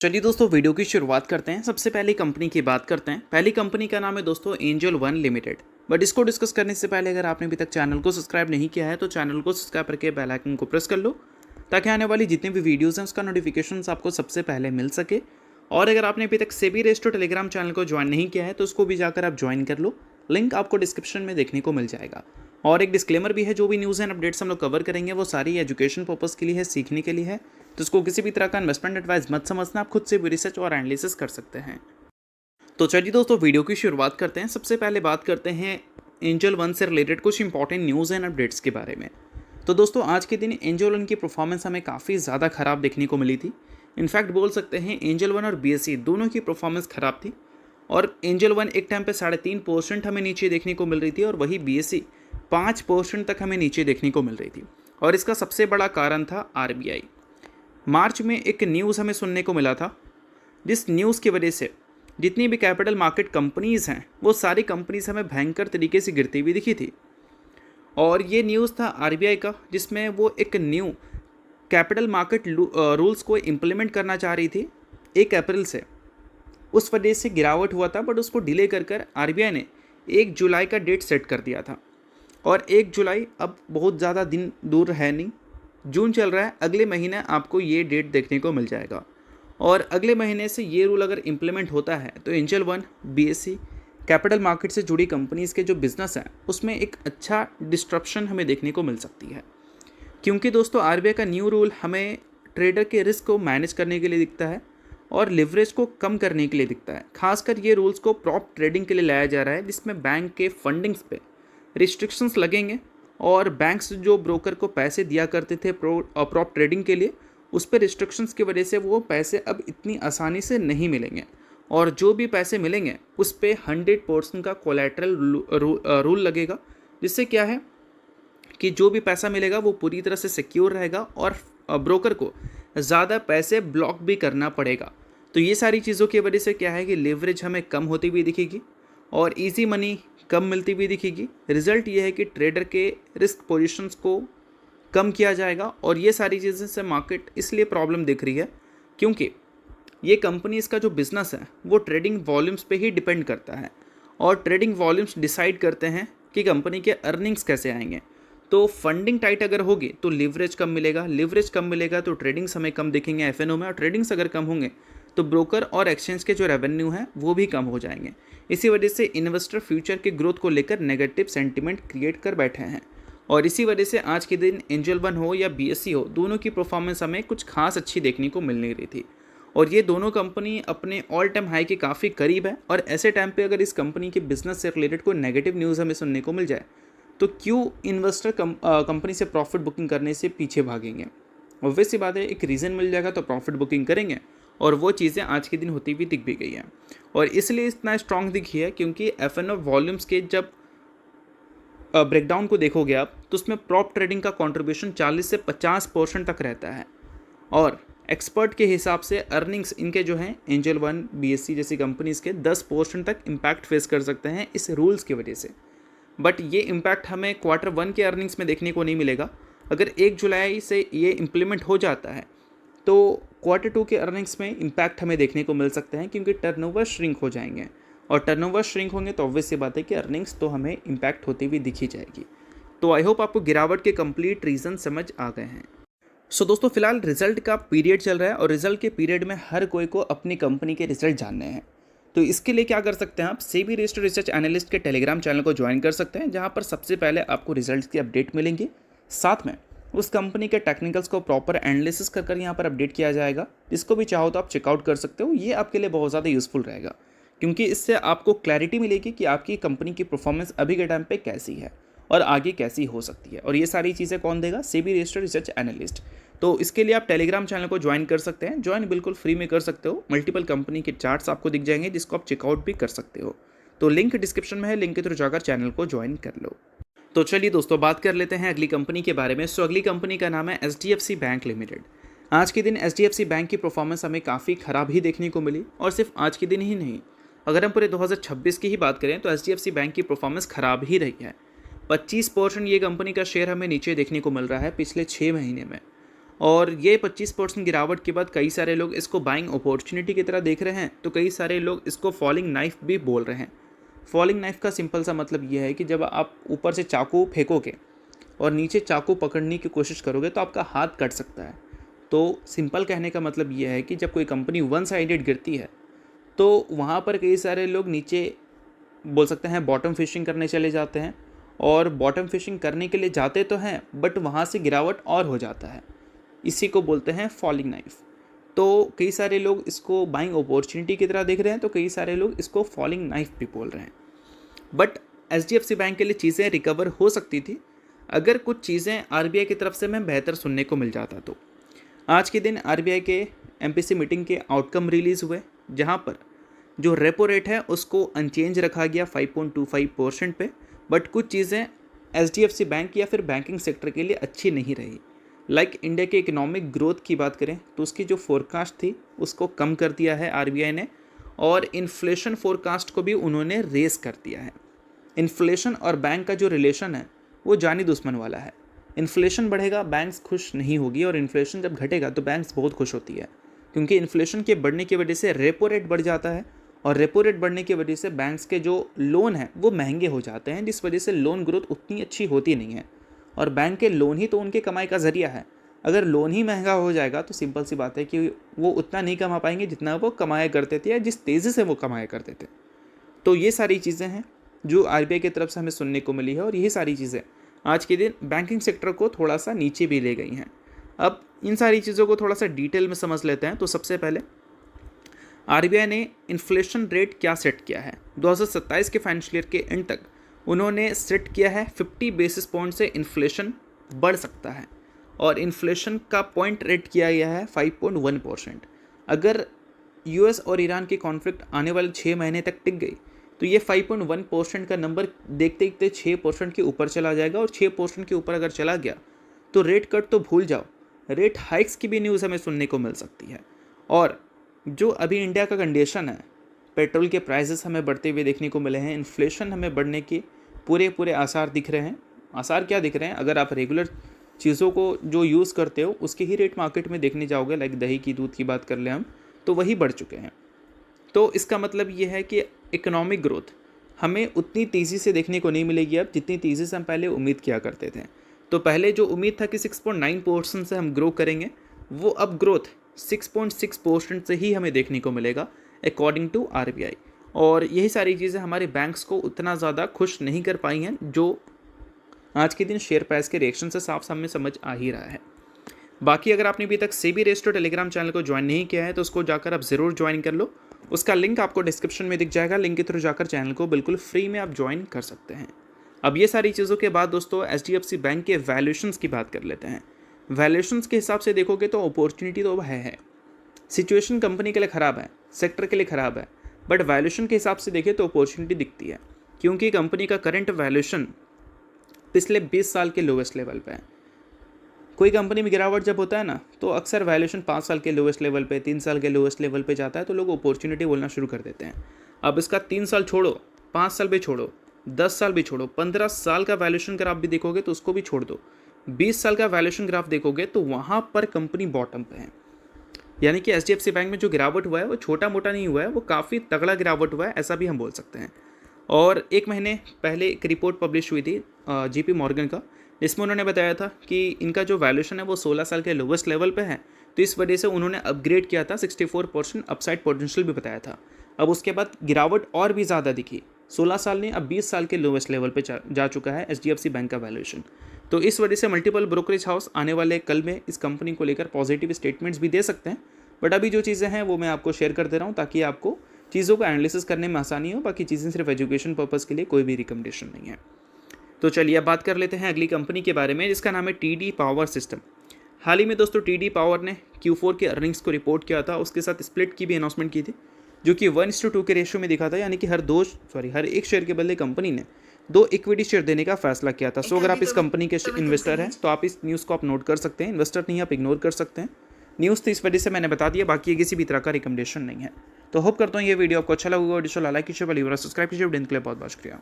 चलिए दोस्तों वीडियो की शुरुआत करते हैं। सबसे पहले कंपनी की बात करते हैं। पहली कंपनी का नाम है दोस्तों एंजल वन लिमिटेड। बट इसको डिस्कस करने से पहले अगर आपने अभी तक चैनल को सब्सक्राइब नहीं किया है तो चैनल को सब्सक्राइब करके बेल आइकन को प्रेस कर लो, ताकि आने वाली जितनी भी वीडियोज़ हैं उसका नोटिफिकेशन आपको सबसे पहले मिल सके। और अगर आपने अभी तक सेबी रेस्टो टेलीग्राम चैनल को ज्वाइन नहीं किया है तो उसको भी जाकर आप ज्वाइन कर लो, लिंक आपको डिस्क्रिप्शन में देखने को मिल जाएगा। और एक डिस्क्लेमर भी है, जो भी न्यूज़ एंड अपडेट्स हम लोग कवर करेंगे वो सारी एजुकेशन पर्पज़ के लिए है, सीखने के लिए है। तो इसको किसी भी तरह का इन्वेस्टमेंट एडवाइस मत समझना, आप खुद से भी रिसर्च और एनालिसिस कर सकते हैं। तो चलिए दोस्तों वीडियो की शुरुआत करते हैं। सबसे पहले बात करते हैं एंजल वन से रिलेटेड कुछ इंपॉर्टेंट न्यूज़ एंड अपडेट्स के बारे में। तो दोस्तों आज के दिन एंजल वन की परफॉर्मेंस हमें काफ़ी ज़्यादा ख़राब देखने को मिली थी। इनफैक्ट बोल सकते हैं एंजल वन और बीएसई दोनों की परफॉर्मेंस ख़राब थी। और एंजल वन एक टाइम पे 3.5% हमें नीचे देखने को मिल रही थी और वही बीएसई 5% तक हमें नीचे देखने को मिल रही थी। और इसका सबसे बड़ा कारण था आरबीआई। मार्च में एक न्यूज़ हमें सुनने को मिला था, जिस न्यूज़ की वजह से जितनी भी कैपिटल मार्केट कंपनीज़ हैं वो सारी कंपनीज़ हमें भयंकर तरीके से गिरती हुई दिखी थी। और ये न्यूज़ था आरबीआई का, जिसमें वो एक न्यू कैपिटल मार्केट रूल्स को इम्प्लीमेंट करना चाह रही थी 1 अप्रैल से। उस वजह से गिरावट हुआ था, बट उसको डिले कर आरबीआई ने 1 जुलाई का डेट सेट कर दिया था। और 1 जुलाई अब बहुत ज़्यादा दिन दूर है नहीं, जून चल रहा है, अगले महीने आपको ये डेट देखने को मिल जाएगा। और अगले महीने से ये रूल अगर इम्प्लीमेंट होता है तो angel one, BSE, capital market से जुड़ी कंपनीज़ के जो बिज़नेस हैं उसमें एक अच्छा डिस्ट्रप्शन हमें देखने को मिल सकती है। क्योंकि दोस्तों आरबीआई का न्यू रूल हमें ट्रेडर के रिस्क को मैनेज करने के लिए दिखता है और लिवरेज को कम करने के लिए दिखता है। खासकर ये रूल्स को प्रॉप ट्रेडिंग के लिए लाया जा रहा है, जिसमें बैंक के फंडिंग्स पे रिस्ट्रिक्शंस लगेंगे और बैंक्स जो ब्रोकर को पैसे दिया करते थे प्रॉप ट्रेडिंग के लिए, उस पर रिस्ट्रिक्शंस की वजह से वो पैसे अब इतनी आसानी से नहीं मिलेंगे। और जो भी पैसे मिलेंगे उस पर 100% का कोलैटरल रूल लगेगा, जिससे क्या है कि जो भी पैसा मिलेगा वो पूरी तरह से सिक्योर रहेगा और ब्रोकर को ज़्यादा पैसे ब्लॉक भी करना पड़ेगा। तो ये सारी चीज़ों की वजह से क्या है कि लेवरेज हमें कम होती हुई दिखेगी और इजी मनी कम मिलती हुई दिखेगी। रिजल्ट ये है कि ट्रेडर के रिस्क पोजीशंस को कम किया जाएगा। और ये सारी चीज़ें से मार्केट इसलिए प्रॉब्लम दिख रही है क्योंकि ये कंपनीज़ का जो बिज़नेस है वो ट्रेडिंग वॉल्यूम्स पे ही डिपेंड करता है और ट्रेडिंग वॉल्यूम्स डिसाइड करते हैं कि कंपनी के अर्निंग्स कैसे आएंगे। तो फंडिंग टाइट अगर होगी तो लिवरेज कम मिलेगा, लिवरेज कम मिलेगा तो ट्रेडिंग्स हमें कम दिखेंगे एफएनओ में, और ट्रेडिंग्स अगर कम होंगे तो ब्रोकर और एक्सचेंज के जो रेवेन्यू हैं वो भी कम हो जाएंगे। इसी वजह से इन्वेस्टर फ्यूचर के ग्रोथ को लेकर नेगेटिव सेंटिमेंट क्रिएट कर बैठे हैं। और इसी वजह से आज के दिन एंजल वन हो या बीएसई हो, दोनों की परफॉर्मेंस हमें कुछ खास अच्छी देखने को मिल नहीं रही थी। और ये दोनों कंपनी अपने ऑल टाइम हाई के काफ़ी करीब है। और ऐसे टाइम पे अगर इस कंपनी के बिजनेस से रिलेटेड कोई नेगेटिव न्यूज़ हमें सुनने को मिल जाए तो क्यों इन्वेस्टर कंपनी से प्रॉफिट बुकिंग करने से पीछे भागेंगे। ऑब्वियस सी बात है, एक रीज़न मिल जाएगा तो प्रॉफिट बुकिंग करेंगे, और वो चीज़ें आज के दिन होती हुई दिख भी गई हैं। और इसलिए इतना स्ट्रॉन्ग दिखी है क्योंकि एफएनओ वॉल्यूम्स के जब ब्रेकडाउन को देखोगे आप तो उसमें प्रॉप ट्रेडिंग का कंट्रीब्यूशन 40 से 50% तक रहता है। और एक्सपर्ट के हिसाब से अर्निंग्स इनके जो हैं एंजल वन, बीएसई जैसी कंपनीज़ के 10% तक इम्पैक्ट फेस कर सकते हैं इस रूल्स की वजह से। बट ये इम्पैक्ट हमें क्वार्टर वन के अर्निंग्स में देखने को नहीं मिलेगा। अगर 1 जुलाई से ये इम्प्लीमेंट हो जाता है तो क्वार्टर टू के अर्निंग्स में इम्पैक्ट हमें देखने को मिल सकते हैं, क्योंकि टर्नओवर श्रिंक हो जाएंगे और टर्नओवर श्रिंक होंगे तो ऑब्वियस सी बात है कि अर्निंग्स तो हमें इम्पैक्ट होती हुई दिखी जाएगी। तो आई होप आपको गिरावट के कंप्लीट रीज़न समझ आ गए हैं। सो दोस्तों फिलहाल रिजल्ट का पीरियड चल रहा है और रिजल्ट के पीरियड में हर कोई को अपनी कंपनी के रिजल्ट जानने हैं। तो इसके लिए क्या कर सकते हैं, आप सेबी रजिस्टर्ड रिसर्च एनालिस्ट के टेलीग्राम चैनल को ज्वाइन कर सकते हैं, जहां पर सबसे पहले आपको रिजल्ट्स की अपडेट मिलेंगी। साथ में उस कंपनी के टेक्निकल्स को प्रॉपर एनालिसिस कर यहाँ पर अपडेट किया जाएगा। जिसको भी चाहो तो आप चेकआउट कर सकते हो। ये आपके लिए बहुत ज़्यादा यूज़फुल रहेगा, क्योंकि इससे आपको क्लैरिटी मिलेगी कि आपकी कंपनी की परफॉर्मेंस अभी के टाइम पे कैसी है और आगे कैसी हो सकती है। और ये सारी चीज़ें कौन देगा, सेबी रजिस्टर्ड रिसर्च एनालिस्ट। तो इसके लिए आप टेलीग्राम चैनल को ज्वाइन कर सकते हैं। ज्वाइन बिल्कुल फ्री में कर सकते हो। मल्टीपल कंपनी के चार्ट्स आपको दिख जाएंगे, जिसको आप चेकआउट भी कर सकते हो। तो लिंक डिस्क्रिप्शन में है, लिंक के थ्रू जाकर चैनल को ज्वाइन कर लो। तो चलिए दोस्तों बात कर लेते हैं अगली कंपनी के बारे में। सो अगली कंपनी का नाम है एचडीएफसी बैंक लिमिटेड। आज के दिन एचडीएफसी बैंक की परफॉर्मेंस हमें काफ़ी ख़राब ही देखने को मिली, और सिर्फ आज के दिन ही नहीं, अगर हम पूरे 2026 की ही बात करें तो एचडीएफसी बैंक की परफॉर्मेंस ख़राब ही रही है। 25% ये कंपनी का शेयर हमें नीचे देखने को मिल रहा है पिछले 6 महीने में। और ये 25% गिरावट के बाद कई सारे लोग इसको बाइंग अपॉर्चुनिटी की तरह देख रहे हैं, तो कई सारे लोग इसको फॉलिंग नाइफ भी बोल रहे हैं। फॉलिंग नाइफ का सिंपल सा मतलब ये है कि जब आप ऊपर से चाकू फेंकोगे और नीचे चाकू पकड़ने की कोशिश करोगे तो आपका हाथ कट सकता है। तो सिंपल कहने का मतलब ये है कि जब कोई कंपनी वन साइडेड गिरती है तो वहाँ पर कई सारे लोग नीचे बोल सकते हैं बॉटम फिशिंग करने चले जाते हैं, और बॉटम फिशिंग करने के लिए जाते तो हैं बट वहाँ से गिरावट और हो जाता है। इसी को बोलते हैं फॉलिंग नाइफ। तो कई सारे लोग इसको बाइंग अपॉर्चुनिटी की तरह देख रहे हैं, तो कई सारे लोग इसको फॉलिंग नाइफ भी बोल रहे हैं। बट HDFC बैंक के लिए चीज़ें रिकवर हो सकती थी अगर कुछ चीज़ें RBI की तरफ से मैं बेहतर सुनने को मिल जाता। तो आज के दिन RBI के MPC मीटिंग के आउटकम रिलीज़ हुए, जहां पर जो रेपो रेट है उसको अनचेंज रखा गया 5.25% पे। बट कुछ चीज़ें HDFC बैंक या फिर बैंकिंग सेक्टर के लिए अच्छी नहीं रही। लाइक इंडिया के इकोनॉमिक ग्रोथ की बात करें तो उसकी जो फोरकास्ट थी उसको कम कर दिया है RBI ने, और इन्फ्लेशन फोरकास्ट को भी उन्होंने रेस कर दिया है। इन्फ्लेशन और बैंक का जो रिलेशन है वो जानी दुश्मन वाला है। इन्फ्लेशन बढ़ेगा बैंक्स खुश नहीं होगी, और इन्फ्लेशन जब घटेगा तो बैंक्स बहुत खुश होती है, क्योंकि इन्फ्लेशन के बढ़ने की वजह से रेपो रेट बढ़ जाता है, और रेपो रेट बढ़ने की वजह से बैंक्स के जो लोन हैं वो महंगे हो जाते हैं, जिस वजह से लोन ग्रोथ उतनी अच्छी होती नहीं है। और बैंक के लोन ही तो उनके कमाई का ज़रिया है। अगर लोन ही महंगा हो जाएगा तो सिंपल सी बात है कि वो उतना नहीं कमा पाएंगे जितना वो कमाया करते थे या जिस तेज़ी से वो कमाया करते थे। तो ये सारी चीज़ें हैं जो RBI की तरफ से हमें सुनने को मिली है, और यही सारी चीज़ें आज के दिन बैंकिंग सेक्टर को थोड़ा सा नीचे भी ले गई हैं। अब इन सारी चीज़ों को थोड़ा सा डिटेल में समझ लेते हैं। तो सबसे पहले RBI ने इन्फ्लेशन रेट क्या सेट किया है 2027 के फाइनेंशियल ईयर के एंड तक। उन्होंने सेट किया है 50 बेसिस पॉइंट से इन्फ्लेशन बढ़ सकता है, और इन्फ्लेशन का पॉइंट रेट किया गया है 5.1%। अगर US और ईरान की कॉन्फ्लिक्ट आने वाले 6 महीने तक टिक गई तो ये 5.1% का नंबर देखते देखते 6% के ऊपर चला जाएगा, और 6% के ऊपर अगर चला गया तो रेट कट तो भूल जाओ, रेट हाइक्स की भी न्यूज़ हमें सुनने को मिल सकती है। और जो अभी इंडिया का कंडीशन है, पेट्रोल के प्राइसेस हमें बढ़ते हुए देखने को मिले हैं, इन्फ्लेशन हमें बढ़ने के पूरे आसार दिख रहे हैं। आसार क्या दिख रहे हैं, अगर आप रेगुलर चीज़ों को जो यूज़ करते हो उसके ही रेट मार्केट में देखने जाओगे, लाइक दही की दूध की बात कर ले हम, तो वही बढ़ चुके हैं। तो इसका मतलब ये है कि इकोनॉमिक ग्रोथ हमें उतनी तेज़ी से देखने को नहीं मिलेगी अब, जितनी तेज़ी से हम पहले उम्मीद किया करते थे। तो पहले जो उम्मीद था कि 6.9% से हम ग्रो करेंगे, वो अब ग्रोथ 6.6% से ही हमें देखने को मिलेगा अकॉर्डिंग टू RBI। और यही सारी चीज़ें हमारे बैंक्स को उतना ज़्यादा खुश नहीं कर पाई हैं, जो आज के दिन शेयर प्राइस के रिएक्शन से साफ सामने समझ आ ही रहा है। बाकी अगर आपने अभी तक सेबी रेस्टो टेलीग्राम चैनल को ज्वाइन नहीं किया है तो उसको जाकर आप ज़रूर ज्वाइन कर लो। उसका लिंक आपको डिस्क्रिप्शन में दिख जाएगा, लिंक के थ्रू जाकर चैनल को बिल्कुल फ्री में आप ज्वाइन कर सकते हैं। अब ये सारी चीज़ों के बाद दोस्तों HDFC बैंक के वैल्यूएशंस की बात कर लेते हैं। वैल्यूएशंस के हिसाब से देखोगे तो अपॉर्चुनिटी तो है। सिचुएशन कंपनी के लिए ख़राब है, सेक्टर के लिए ख़राब है, बट वैल्यूएशन के हिसाब से देखें तो अपॉर्चुनिटी दिखती है, क्योंकि कंपनी का करंट वैल्यूएशन पिछले 20 साल के लोवेस्ट लेवल पे है। कोई कंपनी में गिरावट जब होता है ना, तो अक्सर वैल्यूएशन 5 साल के लोवेस्ट लेवल पे, 3 साल के लोवेस्ट लेवल पे जाता है, तो लोग अपॉर्चुनिटी बोलना शुरू कर देते हैं। अब इसका 3 साल छोड़ो, 5 साल भी छोड़ो, 10 साल भी छोड़ो, 15 साल का वैल्यूएशन ग्राफ भी देखोगे तो उसको भी छोड़ दो, 20 साल का वैल्यूएशन ग्राफ देखोगे तो वहाँ पर कंपनी बॉटम पे है। यानी कि HDFC बैंक में जो गिरावट हुआ है वो छोटा मोटा नहीं हुआ है, वो काफ़ी तगड़ा गिरावट हुआ है, ऐसा भी हम बोल सकते हैं। और 1 महीने पहले एक रिपोर्ट पब्लिश हुई थी JP मॉर्गन का, जिसमें उन्होंने बताया था कि इनका जो वैल्यूएशन है वो 16 साल के लोवेस्ट लेवल पे है, तो इस वजह से उन्होंने अपग्रेड किया था, 64% अपसाइड पोटेंशियल भी बताया था। अब उसके बाद गिरावट और भी ज़्यादा दिखी, 16 साल नहीं अब 20 साल के लोवेस्ट लेवल पे जा चुका है HDFC बैंक का वैल्यूएशन। तो इस वजह से मल्टीपल ब्रोकरेज हाउस आने वाले कल में इस कंपनी को लेकर पॉजिटिव स्टेटमेंट्स भी दे सकते हैं, बट अभी जो चीज़ें हैं वो मैं आपको शेयर कर दे रहा हूँ ताकि आपको चीज़ों को एनालिसिस करने में आसानी हो। बाकी चीज़ें सिर्फ एजुकेशन पर्पज़ के लिए, कोई भी रिकमेंडेशन नहीं है। तो चलिए अब बात कर लेते हैं अगली कंपनी के बारे में, जिसका नाम है TD पावर सिस्टम। हाल ही में दोस्तों TD पावर ने Q4 के अर्निंग्स को रिपोर्ट किया था, उसके साथ स्प्लिट की भी अनाउंसमेंट की थी, जो कि 1:2 के रेशियो में दिखा था, यानी कि हर एक शेयर के बदले कंपनी ने 2 इक्विटी शेयर देने का फैसला किया था। सो अगर आप इस कंपनी के इन्वेस्टर हैं तो आप इस न्यूज़ को आप नोट कर सकते हैं, इन्वेस्टर नहीं आप इग्नोर कर सकते हैं। न्यूज़ तो इस वजह से मैंने बता दिया, बाकी ये किसी भी तरह का रिकमेंडेशन नहीं है। तो होप करता हूँ ये वीडियो आपको अच्छा लगा होगा। लाइक कीजिए, सब्सक्राइब कीजिए, बहुत बहुत शुक्रिया।